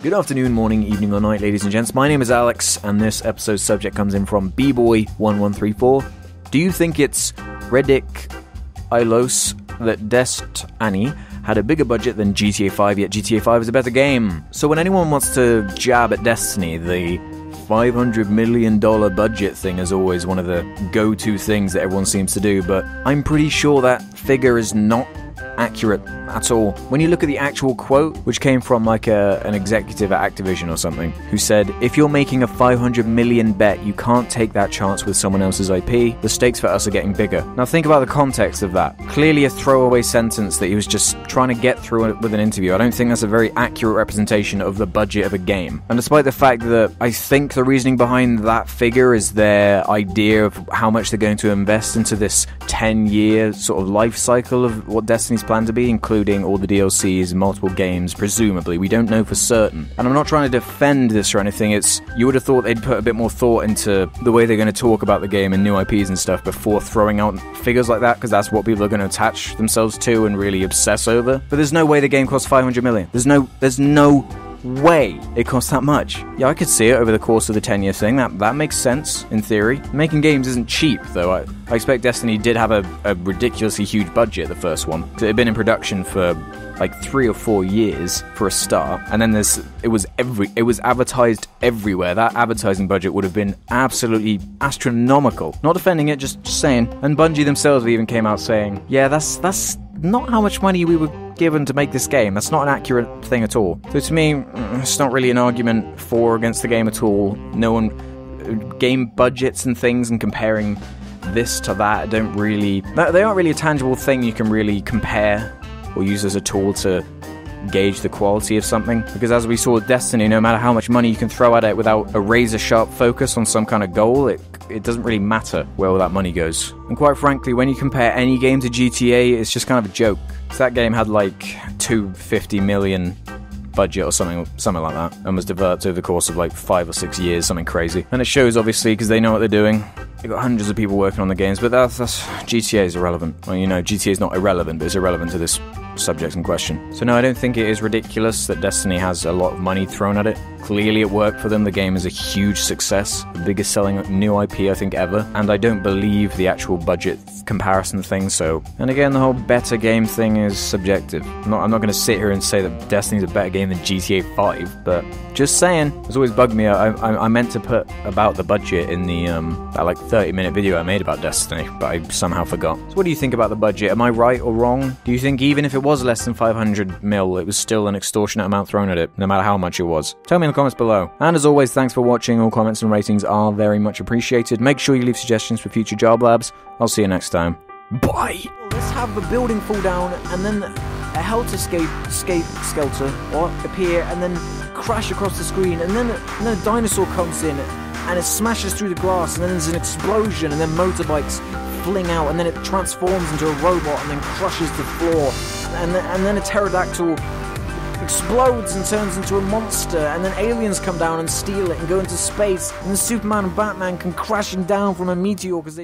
Good afternoon, morning, evening, or night, ladies and gents. My name is Alex, and this episode's subject comes in from bboy1134. Do you think it's ridiculous that Destiny had a bigger budget than GTA 5, yet GTA 5 is a better game? So when anyone wants to jab at Destiny, the $500 million budget thing is always one of the go-to things that everyone seems to do, but I'm pretty sure that figure is not accurate at all. When you look at the actual quote, which came from like an executive at Activision or something, who said, if you're making a 500 million bet, you can't take that chance with someone else's IP. The stakes for us are getting bigger. Now think about the context of that. Clearly a throwaway sentence that he was just trying to get through with an interview. I don't think that's a very accurate representation of the budget of a game. And despite the fact that I think the reasoning behind that figure is their idea of how much they're going to invest into this 10-year sort of life cycle of what Destiny's planned to be, including all the DLCs, multiple games, presumably. We don't know for certain. And I'm not trying to defend this or anything. You would have thought they'd put a bit more thought into the way they're going to talk about the game and new IPs and stuff before throwing out figures like that, because that's what people are going to attach themselves to and really obsess over. But there's no way the game costs 500 million. There's no way it costs that much. Yeah, I could see it over the course of the 10-year thing. That makes sense, in theory. Making games isn't cheap, though. I expect Destiny did have a ridiculously huge budget, the first one. It had been in production for like 3 or 4 years for a start, and then it was advertised everywhere. That advertising budget would have been absolutely astronomical. Not defending it, just saying. And Bungie themselves even came out saying, yeah, that's not how much money we were given to make this game. That's not an accurate thing at all. So to me, it's not really an argument for or against the game at all. Game budgets and things and comparing this to that they aren't really a tangible thing you can really compare or use as a tool to gauge the quality of something. Because as we saw with Destiny, no matter how much money you can throw at it without a razor-sharp focus on some kind of goal, it doesn't really matter where all that money goes. And quite frankly, when you compare any game to GTA, it's just kind of a joke. So that game had like $250 million budget or something like that, and was developed over the course of like 5 or 6 years, something crazy. And it shows, obviously, because they know what they're doing. They've got hundreds of people working on the games, but that's GTA is irrelevant. Well, GTA is not irrelevant, but it's irrelevant to this subject in question. So no, I don't think it is ridiculous that Destiny has a lot of money thrown at it. Clearly it worked for them. The game is a huge success, the biggest selling new IP I think ever, and I don't believe the actual budget comparison thing. So, and again, the whole better game thing is subjective. I'm not going to sit here and say that Destiny's a better game than GTA 5, but just saying. It's always bugged me. I meant to put about the budget in the that like 30-minute video I made about Destiny, but I somehow forgot. So what do you think about the budget? Am I right or wrong? Do you think even if it was less than 500 mil, it was still an extortionate amount thrown at it, no matter how much it was? Tell me in the comments below. And as always, thanks for watching. All comments and ratings are very much appreciated. Make sure you leave suggestions for future Job Labs. I'll see you next time. Bye! Let's have the building fall down, and then a helter-skelter appear, and then crash across the screen, and then a dinosaur comes in, and it smashes through the glass, and then there's an explosion, and then motorbikes fling out, and then it transforms into a robot, and then crushes the floor, and then a pterodactyl explodes and turns into a monster, and then aliens come down and steal it and go into space, and then Superman and Batman come crashing down from a meteor because they